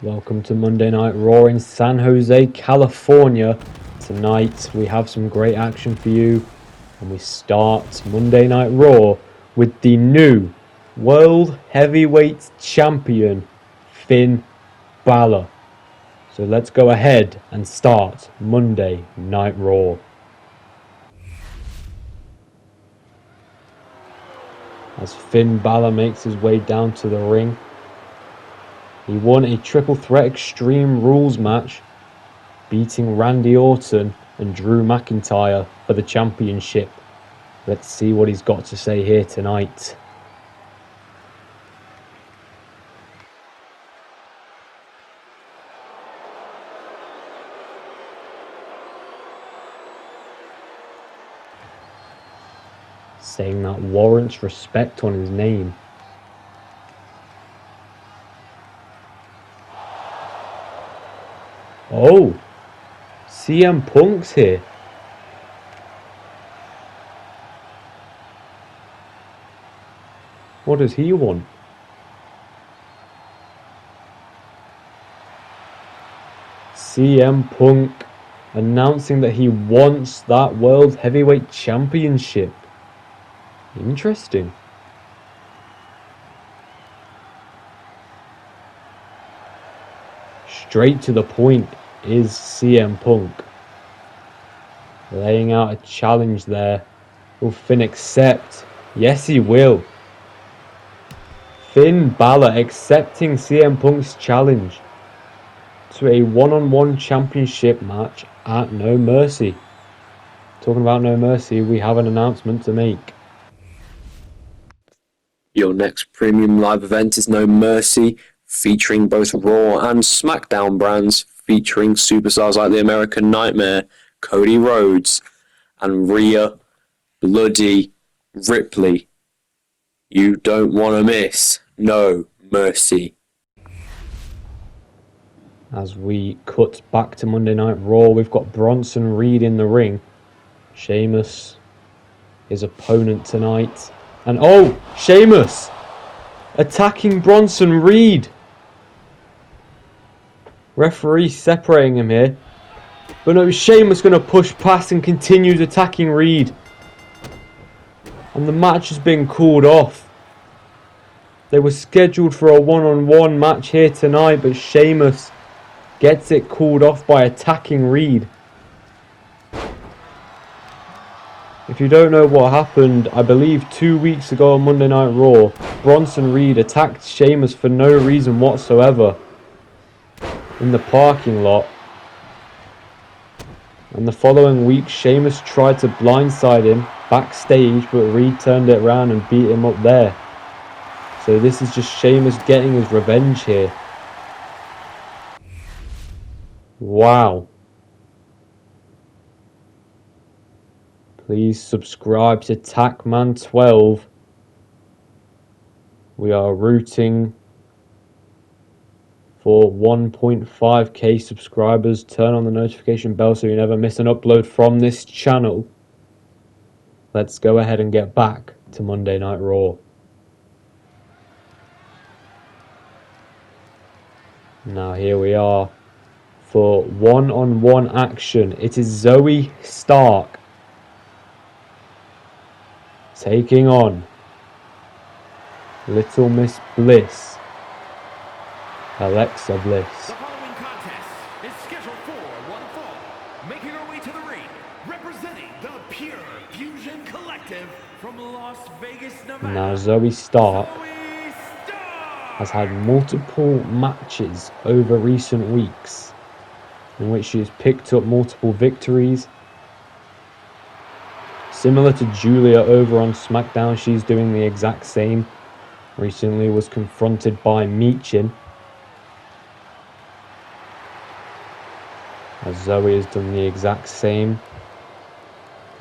Welcome to Monday Night Raw in San Jose, California. Tonight we have some great action for you, and we start Monday Night Raw with the new World Heavyweight Champion, Finn Balor. So let's go ahead and start Monday Night Raw. As Finn Balor makes his way down to the ring, he won a triple threat Extreme Rules match, beating Randy Orton and Drew McIntyre for the championship. Let's see what he's got to say here tonight. Saying that warrants respect on his name. Oh, CM Punk's here. What does he want? CM Punk announcing that he wants that World Heavyweight Championship. Interesting. Straight to the point is CM Punk. Laying out a challenge there. Will Finn accept? Yes, he will. Finn Balor accepting CM Punk's challenge to a one-on-one championship match at No Mercy. Talking about No Mercy, we have an announcement to make. Your next premium live event is No Mercy, featuring both Raw and SmackDown brands, featuring superstars like the American Nightmare, Cody Rhodes, and Rhea Bloody Ripley. You don't want to miss No Mercy. As we cut back to Monday Night Raw, we've got Bronson Reed in the ring. Sheamus, his opponent tonight. And oh, Sheamus attacking Bronson Reed. Referee separating him here. But no, Sheamus going to push past and continues attacking Reed. And the match has been called off. They were scheduled for a one-on-one match here tonight, but Sheamus gets it called off by attacking Reed. If you don't know what happened, I believe 2 weeks ago on Monday Night Raw, Bronson Reed attacked Sheamus for no reason whatsoever in the parking lot. And the following week, Sheamus tried to blindside him backstage, but Reed turned it around and beat him up there. So this is just Sheamus getting his revenge here. Wow. Please subscribe to Tackman12. We are rooting for 1.5k subscribers. Turn on the notification bell so you never miss an upload from this channel. Let's go ahead and get back to Monday Night Raw. Now here we are for one-on-one action. It is Zoe Stark taking on Little Miss Bliss, Alexa Bliss. The following contest is scheduled for one fall. Making her way to the ring, representing the Pure Fusion Collective from Las Vegas, Nevada. Now Zoe Stark has had multiple matches over recent weeks in which she has picked up multiple victories. Similar to Julia over on SmackDown, she's doing the exact same. Recently was confronted by Meechin, as Zoe has done the exact same.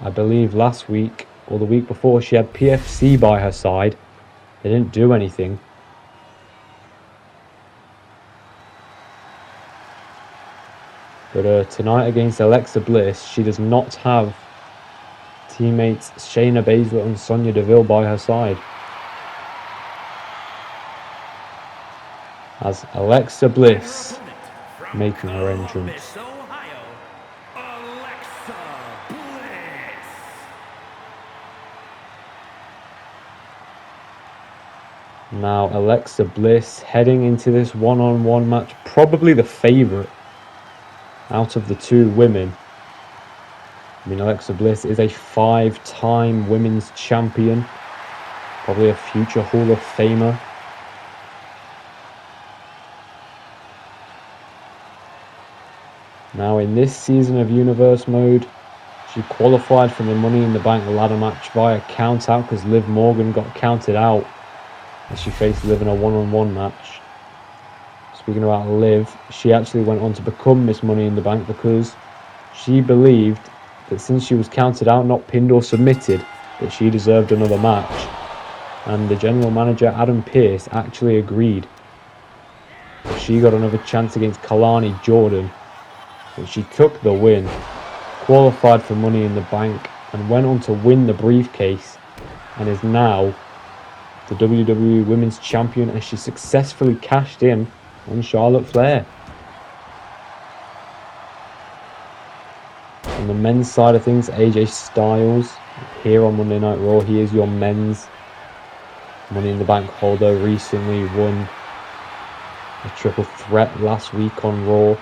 I believe last week or the week before she had PFC by her side. They didn't do anything. But tonight against Alexa Bliss, she does not have teammates Shayna Baszler and Sonya Deville by her side. as Alexa Bliss Opponent from making her entrance. Columbus, Ohio, Alexa Bliss. Now Alexa Bliss heading into this one-on-one match, probably the favourite out of the two women. I mean, Alexa Bliss is a 5-time women's champion, probably a future Hall of Famer. Now in this season of Universe Mode, she qualified for the Money in the Bank ladder match via count out because Liv Morgan got counted out as she faced Liv in a one-on-one match. Speaking about Liv, she actually went on to become Miss Money in the Bank because she believed that since she was counted out, not pinned or submitted, that she deserved another match. And the general manager, Adam Pearce, actually agreed. But she got another chance against Kalani Jordan, but she took the win, qualified for Money in the Bank, and went on to win the briefcase, and is now the WWE Women's Champion as she successfully cashed in on Charlotte Flair. On the men's side of things, AJ Styles here on Monday Night Raw. He is your men's Money in the Bank holder. Recently won a triple threat last week on Raw,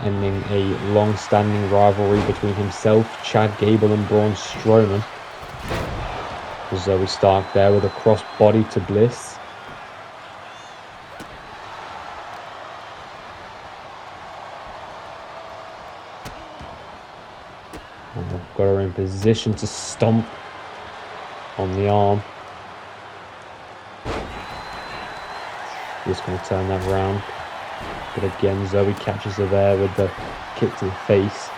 ending a long-standing rivalry between himself, Chad Gable and Braun Strowman. Zoe Stark there with a crossbody to Bliss. And we've got her in position to stomp on the arm. Just going to turn that around. But again, Zoe catches her there with the kick to the face.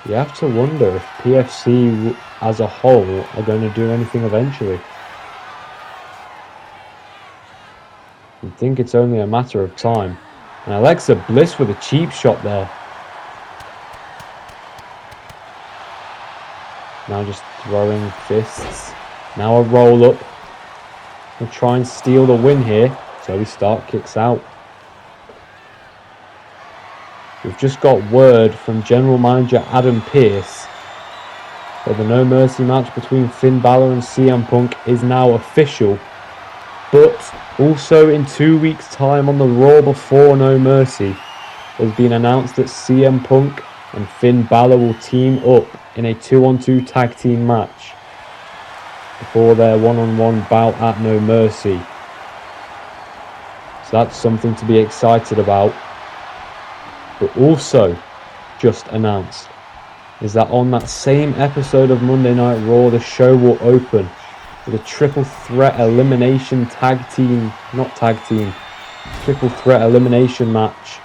You have to wonder if PFC as a whole are going to do anything eventually. You'd think it's only a matter of time. And Alexa Bliss with a cheap shot there. Now just throwing fists. Now a roll up. We'll try and steal the win here. Zoe Stark kicks out. We've just got word from General Manager Adam Pearce that the No Mercy match between Finn Balor and CM Punk is now official. But also in 2 weeks' time on the Raw before No Mercy, it's been announced that CM Punk and Finn Balor will team up in a 2-on-2 tag team match before their one-on-one bout at No Mercy. So that's something to be excited about. But also just announced is that on that same episode of Monday Night Raw, the show will open with a triple threat elimination triple threat elimination match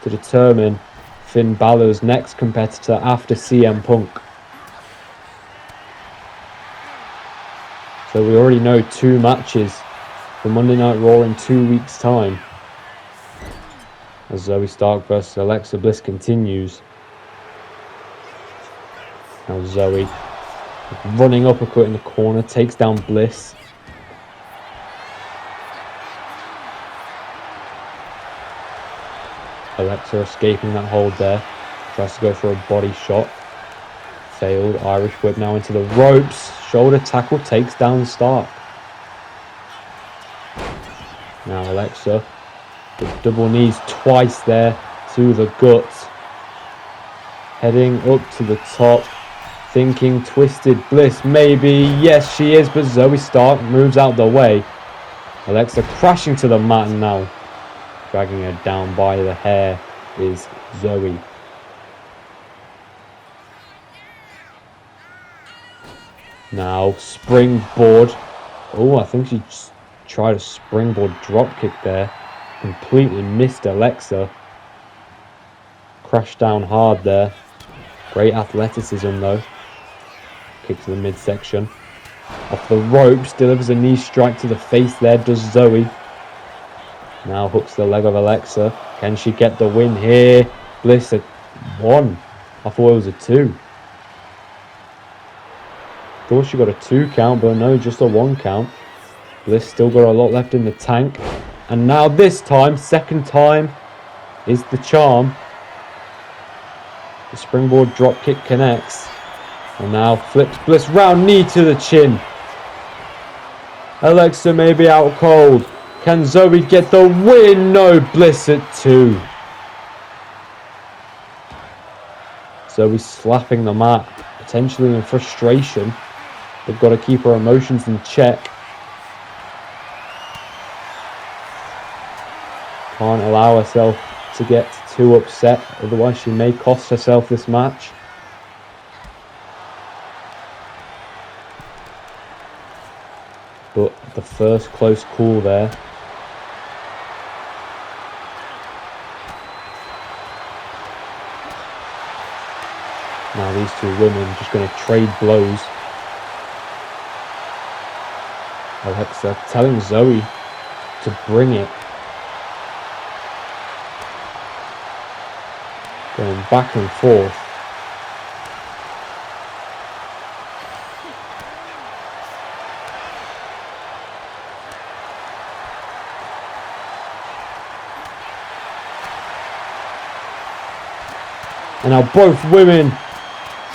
to determine Finn Balor's next competitor after CM Punk. So we already know 2 matches for Monday Night Raw in 2 weeks' time, as Zoe Stark versus Alexa Bliss continues. Now Zoe running uppercut in the corner, takes down Bliss. Alexa escaping that hold there. Tries to go for a body shot. Failed. Irish whip now into the ropes. Shoulder tackle takes down Stark. Now Alexa. The double knees twice there to the guts. Heading up to the top. Thinking Twisted Bliss. Maybe. Yes, she is. But Zoe Stark moves out the way. Alexa crashing to the mat now. Dragging her down by the hair is Zoe. Now springboard. Oh, I think she tried a springboard drop kick there. Completely missed Alexa. Crashed down hard there. Great athleticism though. Kick to the midsection. Off the ropes. Delivers a knee strike to the face there. Does Zoe. Now hooks the leg of Alexa. Can she get the win here? Bliss at 1. I thought it was a 2. Thought she got a 2 count, but no, just a 1 count. Bliss still got a lot left in the tank. And now this time, second time, is the charm. The springboard drop kick connects. And now flips Bliss round, knee to the chin. Alexa may be out cold. Can Zoe get the win? No, Bliss at 2. Zoe slapping the mat, potentially in frustration. They've got to keep her emotions in check. Can't allow herself to get too upset, otherwise she may cost herself this match. But the first close call there. Now these two women just going to trade blows. Alexa telling Zoe to bring it. Going back and forth. And now both women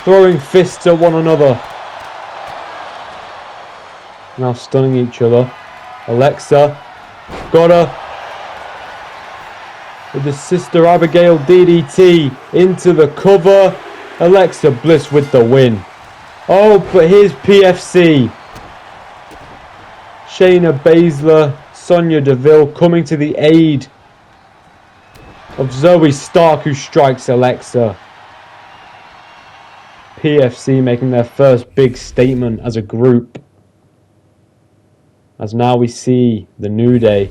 throwing fists at one another. Now stunning each other. Alexa got her with the Sister Abigail DDT into the cover. Alexa Bliss with the win. Oh, but here's PFC. Shayna Baszler, Sonya Deville coming to the aid of Zoe Stark, who strikes Alexa. PFC making their first big statement as a group. As now we see the New Day,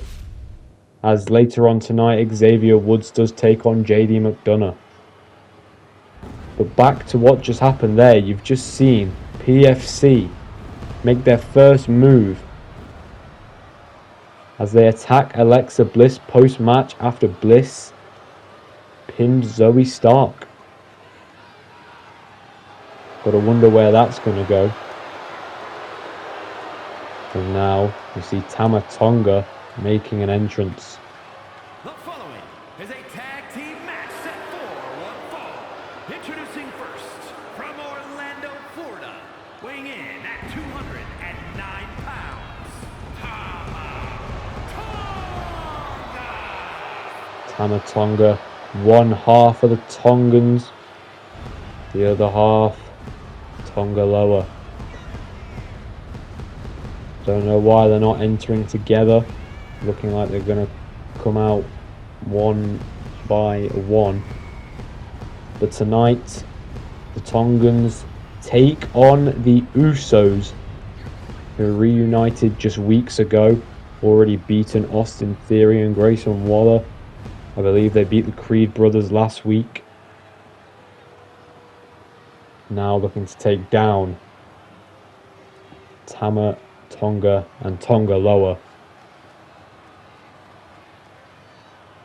as later on tonight Xavier Woods does take on JD McDonough. But back to what just happened there, you've just seen PFC make their first move as they attack Alexa Bliss post-match after Bliss pinned Zoe Stark. Gotta wonder where that's gonna go. And now we see Tama Tonga making an entrance. The following is a tag team match set for one fall. Introducing first, from Orlando, Florida, weighing in at 209 pounds, Tama Tonga, one half of the Tongans, the other half Tonga Loa. Don't know why they're not entering together. Looking like they're going to come out one by one. But tonight, the Tongans take on the Usos, who reunited just weeks ago. Already beaten Austin Theory and Grayson Waller. I believe they beat the Creed brothers last week. Now looking to take down Tama Tonga and Tonga Loa.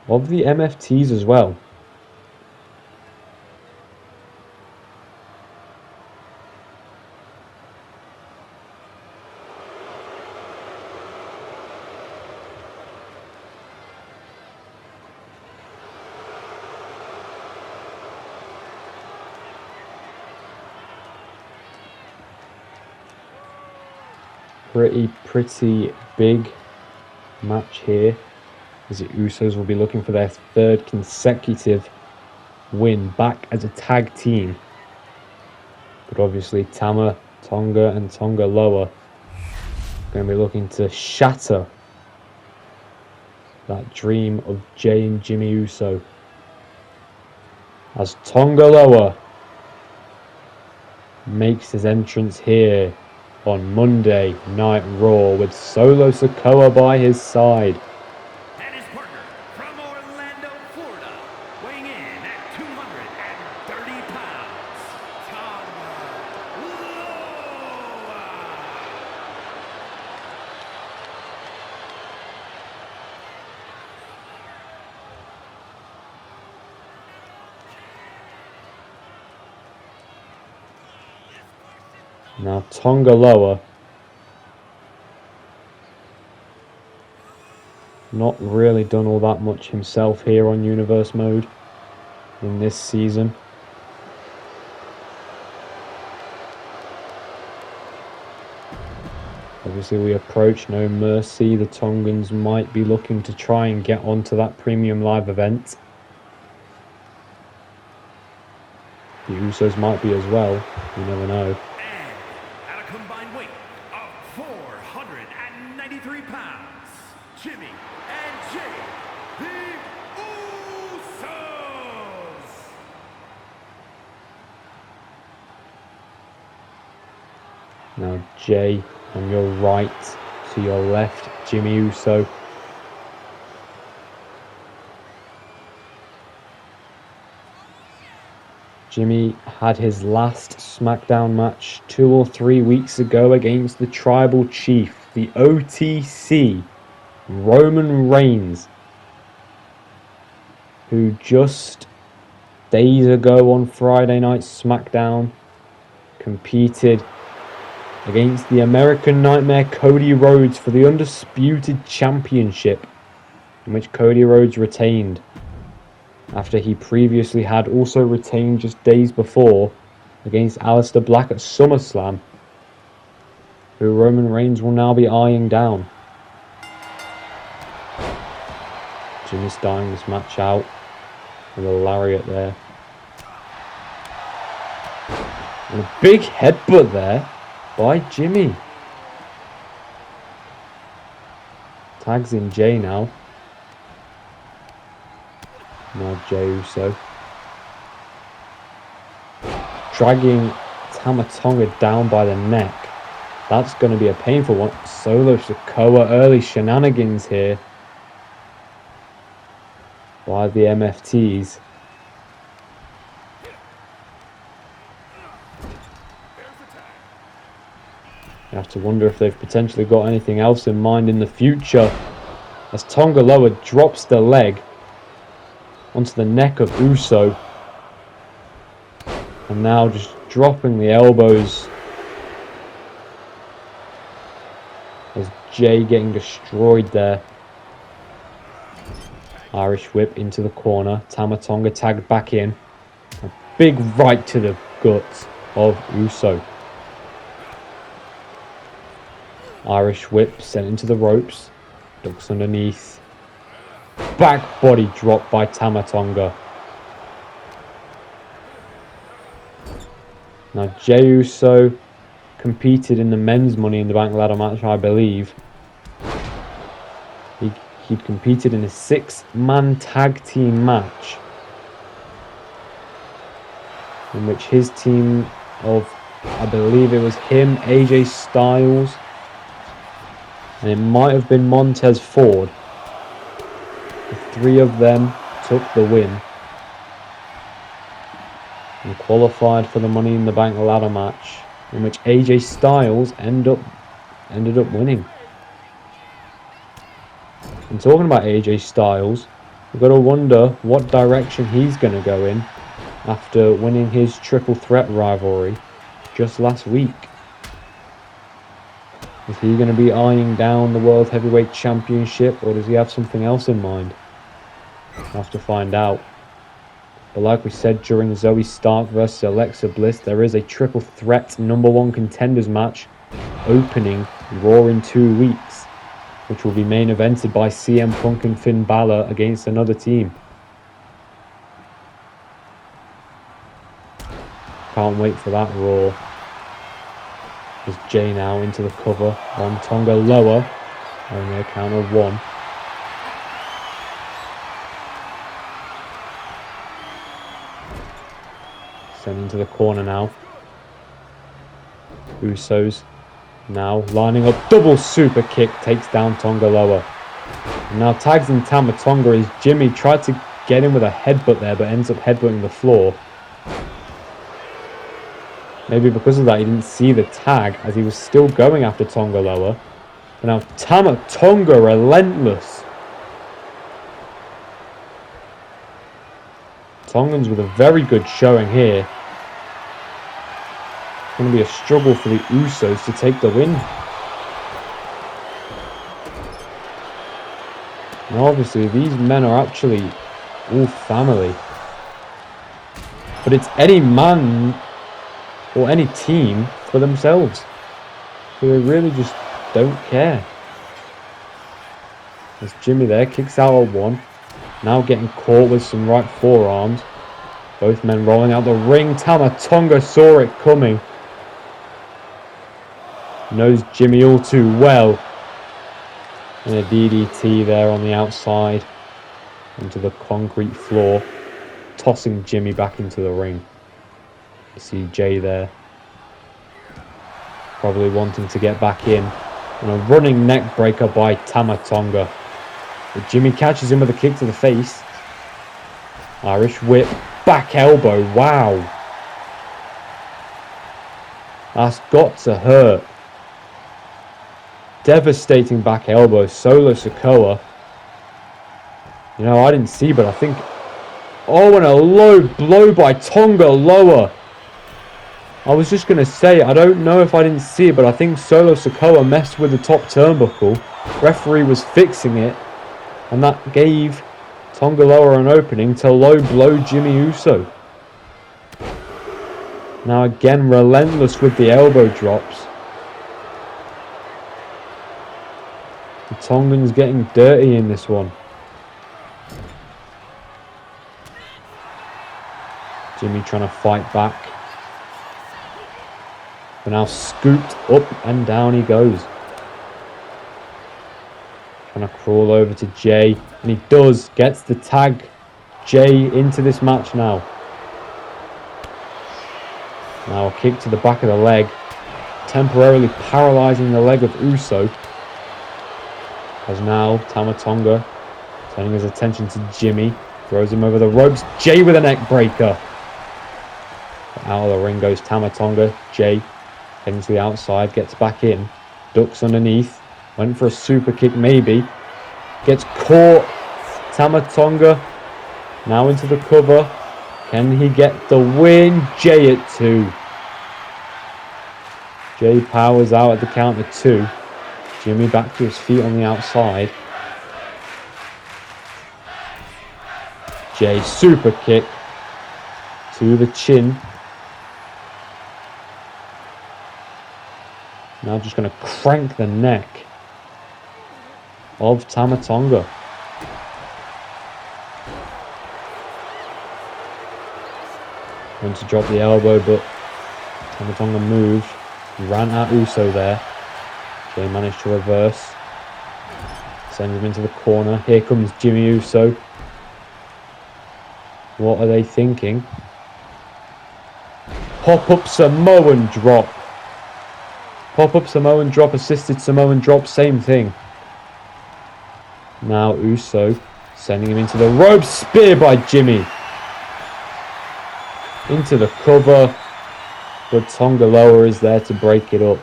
Of the MFTs as well. Pretty big match here, as the Usos will be looking for their third consecutive win back as a tag team. But obviously Tama Tonga and Tonga Loa going to be looking to shatter that dream of Jay and Jimmy Uso, as Tonga Loa makes his entrance here on Monday Night Raw with Solo Sikoa by his side. and his partner from Orlando, Florida, weighing in at 230 pounds, Tonga Loa. Now Tonga Loa. Not really done all that much himself here on Universe Mode in this season. Obviously we approach No Mercy. The Tongans might be looking to try and get onto that premium live event. The Usos might be as well. You never know. And at a combined weight of 493 pounds, Jimmy and Jay, the Usos. Now Jay on your right, to your left, Jimmy Uso. Jimmy had his last SmackDown match 2 or 3 weeks ago against the Tribal Chief, the OTC, Roman Reigns, who just days ago on Friday Night SmackDown competed against the American Nightmare Cody Rhodes for the Undisputed Championship, in which Cody Rhodes retained, after he previously had also retained just days before against Aleister Black at SummerSlam, who Roman Reigns will now be eyeing down. Jimmy starting this match out with a lariat there. And a big headbutt there by Jimmy. Tags in Jay now. Now Jey Uso. Dragging Tama Tonga down by the neck. That's going to be a painful one. Solo Sikoa, early shenanigans here by the MFTs. You have to wonder if they've potentially got anything else in mind in the future, as Tonga Loa drops the leg onto the neck of Uso, and now just dropping the elbows as Jay getting destroyed there. Irish whip into the corner. Tama Tonga tagged back in. A big right to the guts of Uso. Irish whip sent into the ropes. Ducks underneath. Back body drop by Tama Tonga. Now Jey Uso competed in the men's Money in the Bank ladder match, I believe. He'd competed in a 6-man tag team match, in which his team of, I believe it was him, AJ Styles, and it might have been Montez Ford. The 3 of them took the win and qualified for the Money in the Bank ladder match, in which AJ Styles ended up winning. And talking about AJ Styles, we've got to wonder what direction he's going to go in after winning his triple threat rivalry just last week. Is he going to be eyeing down the World Heavyweight Championship, or does he have something else in mind? We'll have to find out. But like we said during Zoe Stark versus Alexa Bliss, there is a triple threat #1 contenders match opening Raw in 2 weeks, which will be main evented by CM Punk and Finn Balor against another team. Can't wait for that Raw. There's Jay now into the cover on Tonga Loa, only a count of 1. Sent into the corner now. Usos now lining up, double super kick, takes down Tonga Loa. And now tags in Tama Tonga as Jimmy tried to get him with a headbutt there, but ends up headbutting the floor. Maybe because of that he didn't see the tag, as he was still going after Tonga Loa. But now Tama Tonga relentless. Tongans with a very good showing here. going to be a struggle for the Usos to take the win. And obviously, these men are actually all family. But it's any man or any team for themselves. So they really just don't care. There's Jimmy there, kicks out at one. Now getting caught with some right forearms. Both men rolling out the ring. Tama Tonga saw it coming. Knows Jimmy all too well. And a DDT there on the outside. Onto the concrete floor. Tossing Jimmy back into the ring. You see Jay there. Probably wanting to get back in. And a running neck breaker by Tama Tonga. But Jimmy catches him with a kick to the face. Irish whip. Back elbow. Wow. That's got to hurt. Devastating back elbow. Solo Sikoa. You know, I didn't see, but I think... Oh, and a low blow by Tonga lower. I was just going to say, I don't know if I didn't see it, but I think Solo Sikoa messed with the top turnbuckle. Referee was fixing it. And that gave Tonga lower an opening to low blow Jimmy Uso. Now again, relentless with the elbow drops. The Tongan's getting dirty in this one. Jimmy trying to fight back. But now scooped up and down he goes. Trying to crawl over to Jay. And he does. Gets the tag. Jay into this match now. Now a kick to the back of the leg. Temporarily paralysing the leg of Uso. As now Tama Tonga turning his attention to Jimmy. Throws him over the ropes. Jay with a neck breaker. Out of the ring goes Tama Tonga. Jay heading to the outside. Gets back in. Ducks underneath. Went for a super kick maybe. Gets caught. Tama Tonga now into the cover. Can he get the win? Jay at 2. Jay powers out at the count of 2. Jimmy back to his feet on the outside. Jay super kick to the chin. Now just going to crank the neck of Tama Tonga. Went to drop the elbow, but Tama Tonga moved. Ran at Uso there. Jay managed to reverse. Sends him into the corner. Here comes Jimmy Uso. What are they thinking? Pop-up Samoan drop. Pop-up Samoan drop, assisted Samoan drop, same thing. Now Uso sending him into the ropes. Spear by Jimmy. Into the cover. But Tonga lower is there to break it up.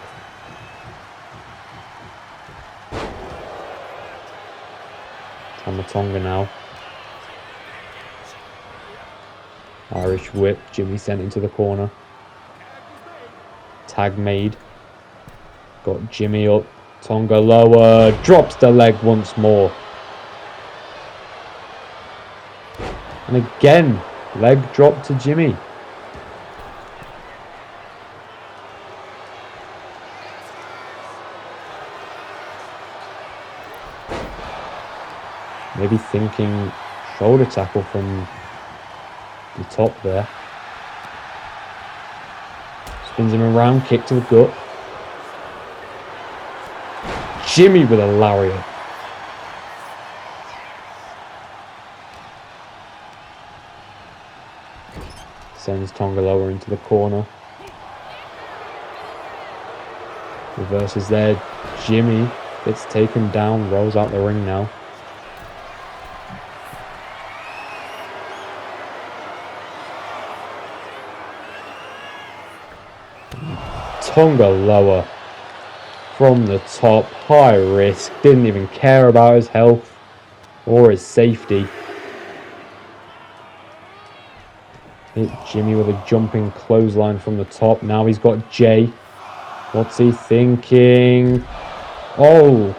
Tama Tonga now. Irish whip. Jimmy sent into the corner. Tag made. Got Jimmy up. Tonga lower. Drops the leg once more. And again, leg drop to Jimmy. Maybe thinking shoulder tackle from the top there. Spins him around, kick to the gut. Jimmy with a lariat. Sends Tonga lower into the corner. Reverses there. Jimmy gets taken down, rolls out the ring now. Tonga lower from the top, high risk, didn't even care about his health or his safety. Hit Jimmy with a jumping clothesline from the top. Now he's got Jay. What's he thinking? Oh!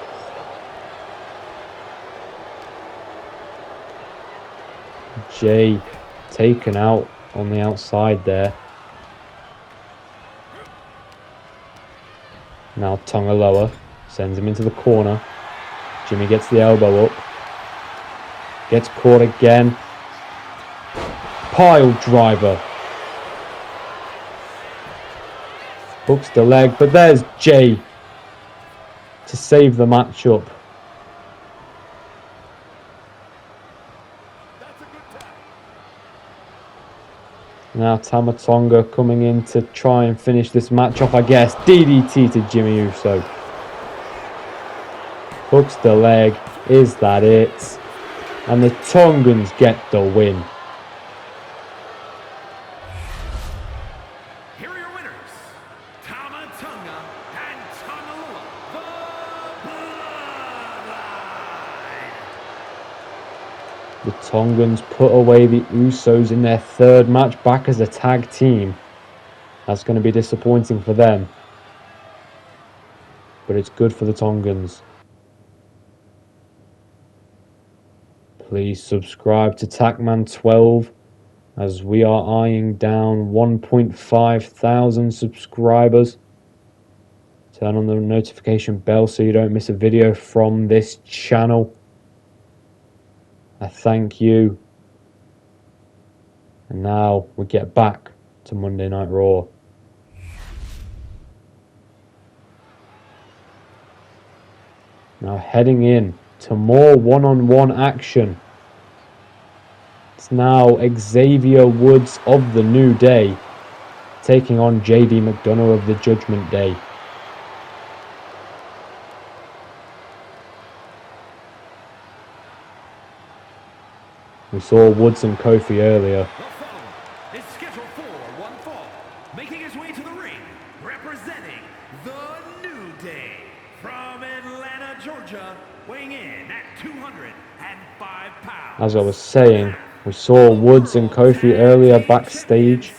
Jay taken out on the outside there. Now Tonga lower. Sends him into the corner. Jimmy gets the elbow up. Gets caught again. Pile driver. Hooks the leg, but there's Jay to save the match up. Now Tama Tonga coming in to try and finish this match off, I guess. DDT to Jimmy Uso. Hooks the leg. Is that it? And the Tongans get the win. Here are your winners, Tama Tonga and Tongalua, the Bloodline. The Tongans put away the Usos in their third match back as a tag team. That's going to be disappointing for them. But it's good for the Tongans. Please subscribe to Tackman12 as we are eyeing down 1.5 thousand subscribers. Turn on the notification bell so you don't miss a video from this channel. I thank you. And now we get back to Monday Night Raw. Now heading in to more one-on-one action. It's now Xavier Woods of the New Day taking on JD McDonough of the Judgment Day. We saw Woods and Kofi earlier. The following is scheduled for one fall, making his way to the ring, representing the New Day from Atlanta, Georgia, weighing in at 205 pounds. As I was saying, we saw Woods and Kofi earlier backstage,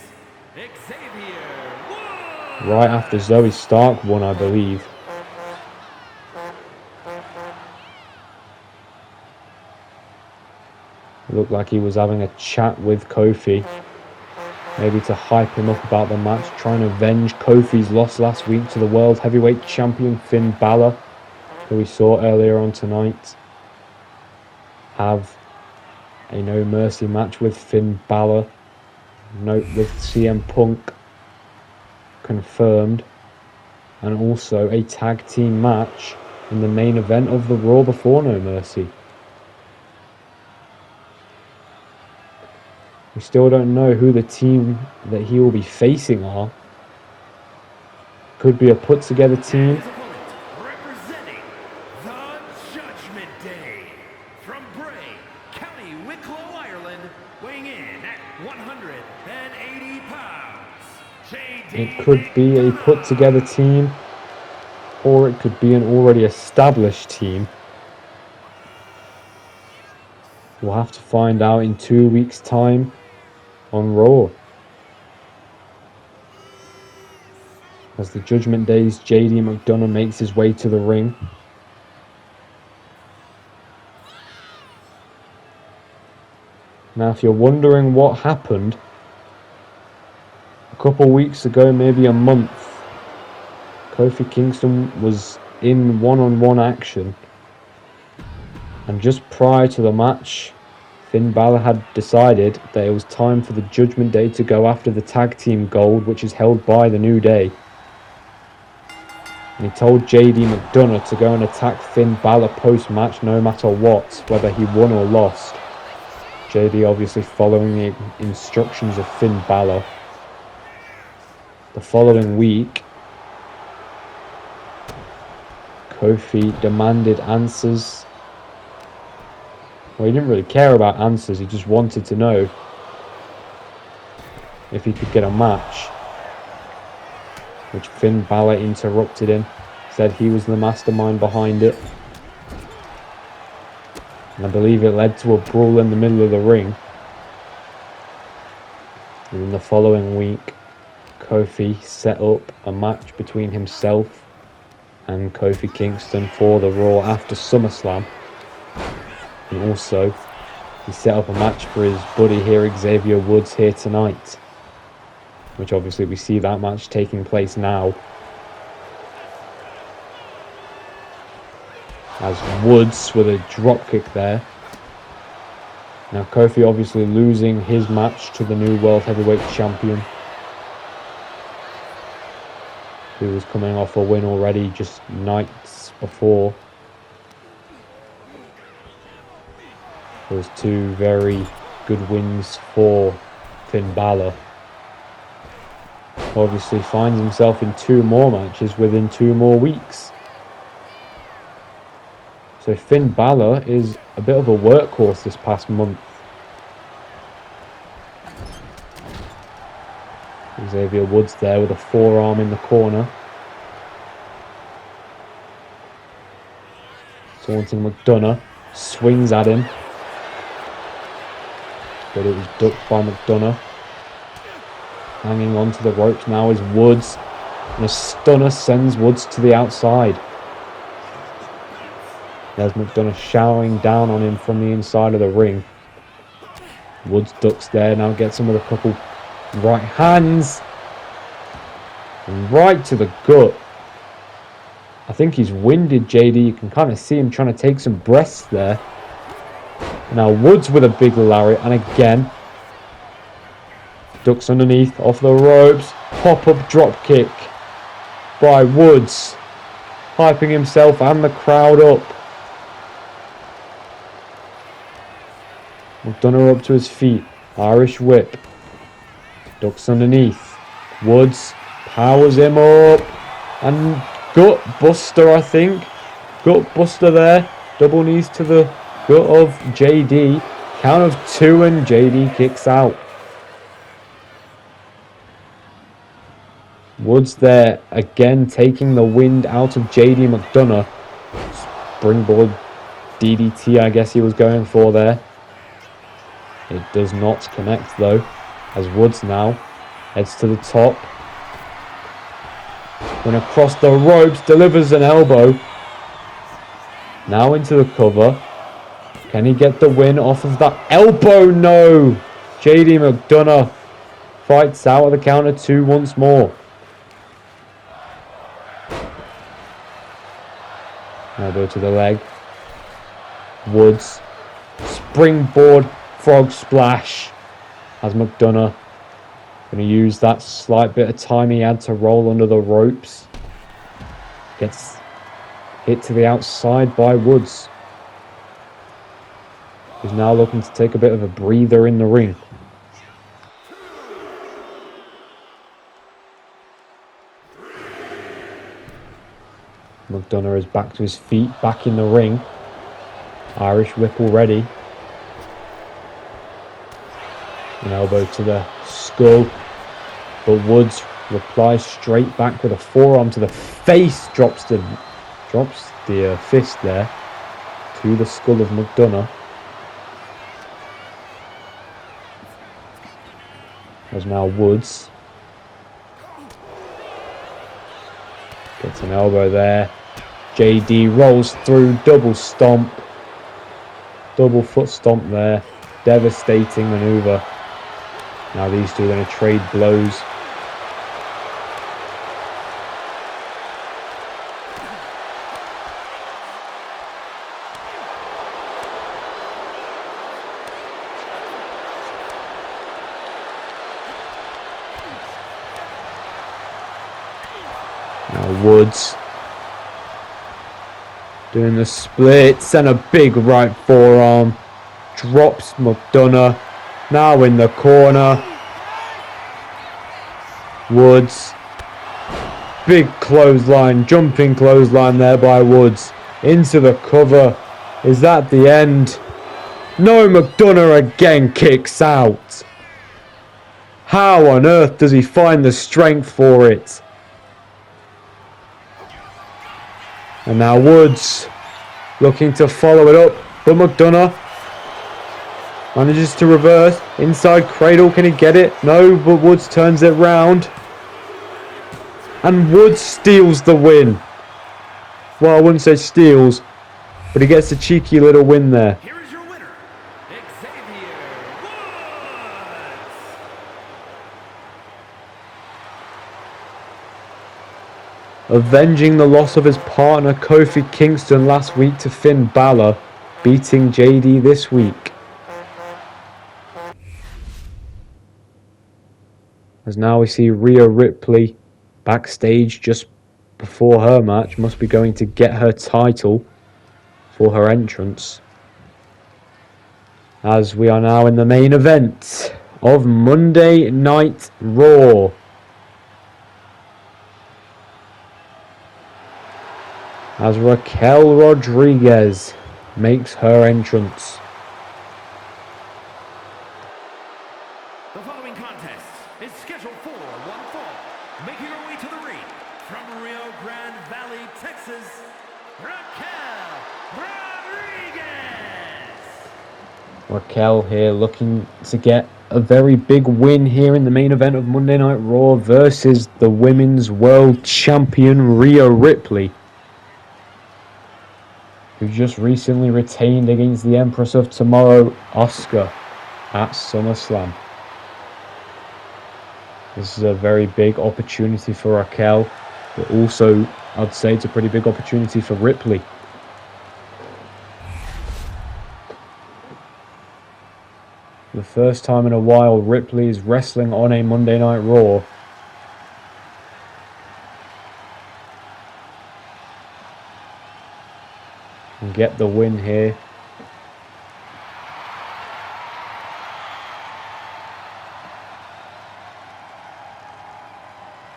Xavier Woods. right after Zoe Stark won, I believe. It looked like he was having a chat with Kofi, maybe to hype him up about the match, trying to avenge Kofi's loss last week to the World Heavyweight Champion Finn Balor, who we saw earlier on tonight have a No Mercy match with Finn Balor, note with CM Punk confirmed, and also a tag team match in the main event of the Raw before No Mercy. We still don't know who the team that he will be facing are. Could be a put together team. His opponent, representing the Judgment Day from Bray, County Wicklow, Ireland, weighing in at 180 pounds. JD It could be a put together team, or it could be an already established team. We'll have to find out in 2 weeks' time on Raw, as the Judgment Day's JD McDonough makes his way to the ring. Now, if you're wondering what happened, a couple weeks ago, maybe a month, Kofi Kingston was in one-on-one action, and just prior to the match, Finn Balor had decided that it was time for the Judgment Day to go after the tag team gold, which is held by the New Day. And he told JD McDonough to go and attack Finn Balor post-match no matter what, whether he won or lost. JD obviously following the instructions of Finn Balor. The following week, Kofi demanded answers. Well, he didn't really care about answers, he just wanted to know if he could get a match, which Finn Balor interrupted him, said he was the mastermind behind it. And I believe it led to a brawl in the middle of the ring. And in the following week, Kofi set up a match between himself and Kofi Kingston for the Raw after SummerSlam. And also, he set up a match for his buddy here, Xavier Woods, here tonight. Which obviously we see that match taking place now. As Woods with a dropkick there. Now Kofi obviously losing his match to the new World Heavyweight Champion, who was coming off a win already just nights before. Those two very good wins for Finn Balor. Obviously finds himself in 2 more matches within 2 more weeks. So Finn Balor is a bit of a workhorse this past month. Xavier Woods there with a forearm in the corner. Taunting McDonough. Swings at him. But it was ducked by McDonough. Hanging on to the ropes now is Woods. And a stunner sends Woods to the outside. There's McDonough showering down on him from the inside of the ring. Woods ducks there, now gets him with a couple right hands. And right to the gut. I think he's winded JD. You can kind of see him trying to take some breaths there. Now Woods with a big lariat, and again ducks underneath, off the ropes. Pop-up drop kick by Woods, hyping himself and the crowd up. McDonough up to his feet. Irish whip. Ducks underneath. Woods powers him up. And gut buster, I think. Gut buster there. Double knees to the gut of JD. Count of 2 and JD kicks out. Woods there again taking the wind out of JD McDonough. Springboard DDT, I guess he was going for there. It does not connect though, as Woods now heads to the top. When across the ropes, delivers an elbow. Now into the cover. Can he get the win off of that elbow? No! JD McDonough fights out of the count of 2 once more. Elbow to the leg. Woods. Springboard frog splash. As McDonough going to use that slight bit of time he had to roll under the ropes. Gets hit to the outside by Woods, who's now looking to take a bit of a breather in the ring. McDonough is back to his feet, back in the ring. Irish whip already. An elbow to the skull. But Woods replies straight back with a forearm to the face. Drops the fist there to the skull of McDonough. There's now Woods. Gets an elbow there. JD rolls through, double stomp. Double foot stomp there. Devastating maneuver. Now these two are going to trade blows. Now Woods doing the splits and a big right forearm. Drops McDonough. Now in the corner. Woods. Big clothesline. Jumping clothesline there by Woods. Into the cover. Is that the end? No, McDonough again kicks out. How on earth does he find the strength for it? And now Woods looking to follow it up. But McDonough Manages to reverse. Inside cradle. Can he get it? No, but Woods turns it round. And Woods steals the win. Well, I wouldn't say steals, but he gets a cheeky little win there. Here is your winner, Xavier Woods. Avenging the loss of his partner Kofi Kingston last week to Finn Balor, beating JD this week. As now we see Rhea Ripley backstage just before her match, must be going to get her title for her entrance. As we are now in the main event of Monday Night Raw. As Raquel Rodriguez makes her entrance. The following contest is scheduled for one fall. Making her way to the ring from Rio Grande Valley, Texas, Raquel Rodriguez. Raquel here looking to get a very big win here in the main event of Monday Night Raw versus the Women's World Champion Rhea Ripley, who just recently retained against the Empress of Tomorrow, Asuka, at SummerSlam. This is a very big opportunity for Raquel, but also I'd say it's a pretty big opportunity for Ripley. For the first time in a while, Ripley is wrestling on a Monday Night Raw. And get the win here.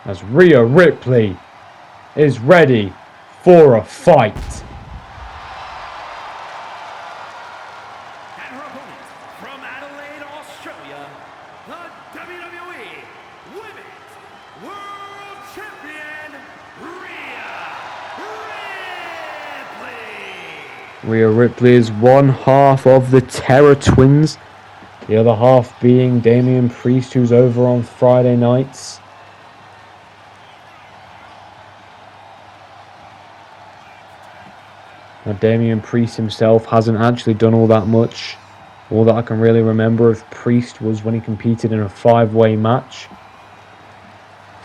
As Rhea Ripley is ready for a fight. And her opponent from Adelaide, Australia, the WWE Women's World Champion, Rhea Ripley. Rhea Ripley is one half of the Terror Twins, the other half being Damian Priest, who's over on Friday nights. Now, Damian Priest himself hasn't actually done all that much. All that I can really remember of Priest was when he competed in a 5-way match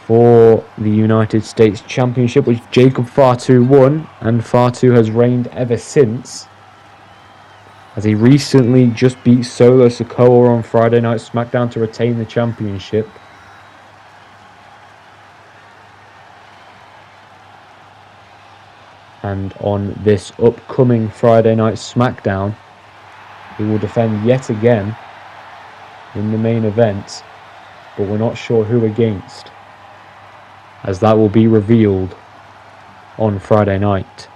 for the United States Championship, which Jacob Fatu won, and Fatu has reigned ever since, as he recently just beat Solo Sikoa on Friday Night SmackDown to retain the championship. And on this upcoming Friday Night SmackDown, he will defend yet again in the main event, but we're not sure who against, as that will be revealed on Friday night.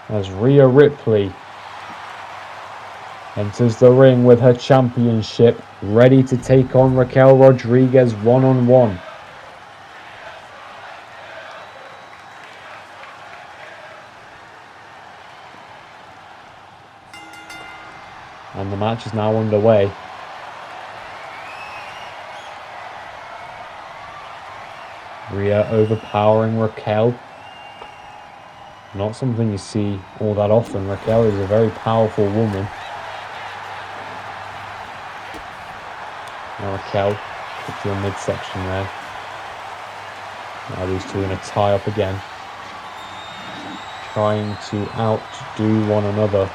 As Rhea Ripley enters the ring with her championship, ready to take on Raquel Rodriguez one-on-one. And the match is now underway. Rhea overpowering Raquel. Not something you see all that often. Raquel is a very powerful woman. Now Raquel up to the midsection there. Now these two in a tie-up again, trying to outdo one another.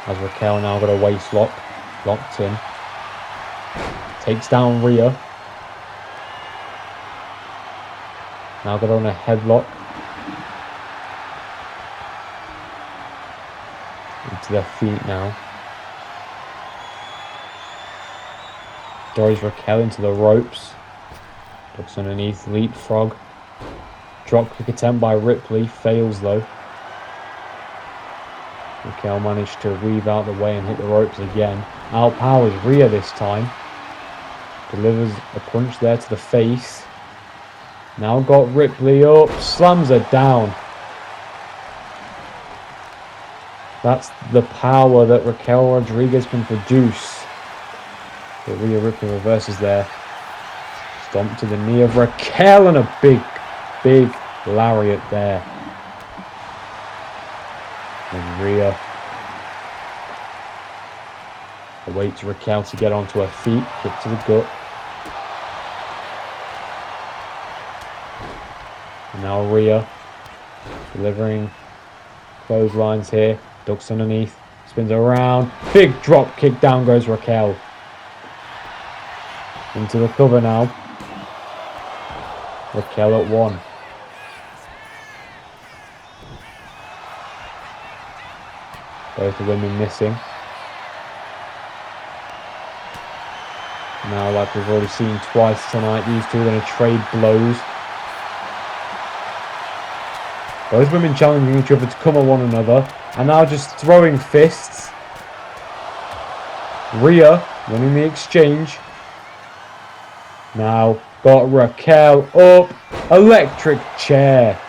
As Raquel now got a waist lock, locked in. Takes down Rhea. Now got on a headlock. Into their feet now. Throws Raquel into the ropes. Looks underneath, leapfrog. Drop kick attempt by Ripley, fails though. Raquel managed to weave out the way and hit the ropes again. Outpowers Rhea this time. Delivers a punch there to the face. Now got Ripley up, slams her down. That's the power that Raquel Rodriguez can produce. But Rhea Ripley reverses there. Stomp to the knee of Raquel and a big, big lariat there. And Rhea awaits Raquel to get onto her feet. Kick to the gut. And now Rhea delivering clotheslines here. Ducks underneath. Spins around. Big drop kick. Down goes Raquel. Into the cover now. Raquel at 1. Both the women missing. Now, like we've already seen twice tonight, these two are going to trade blows. Both women challenging each other to come at one another. And now just throwing fists. Rhea winning the exchange. Now got Raquel up. Electric chair.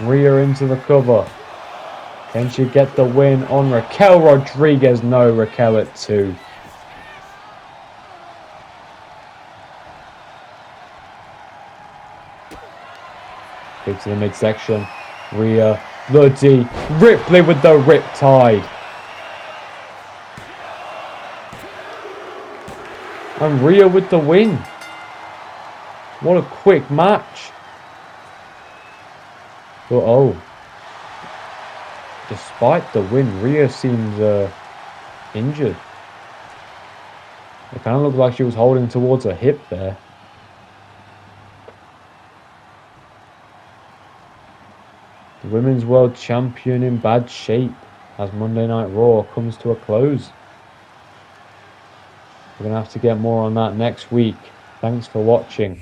Rhea into the cover. Can she get the win on Raquel Rodriguez? No, Raquel at 2. Kick to the midsection. Rhea, the D. Ripley with the riptide. And Rhea with the win. What a quick match. But oh. Despite the win, Rhea seems injured. It kind of looked like she was holding towards her hip there. The Women's World Champion in bad shape as Monday Night Raw comes to a close. We're going to have to get more on that next week. Thanks for watching.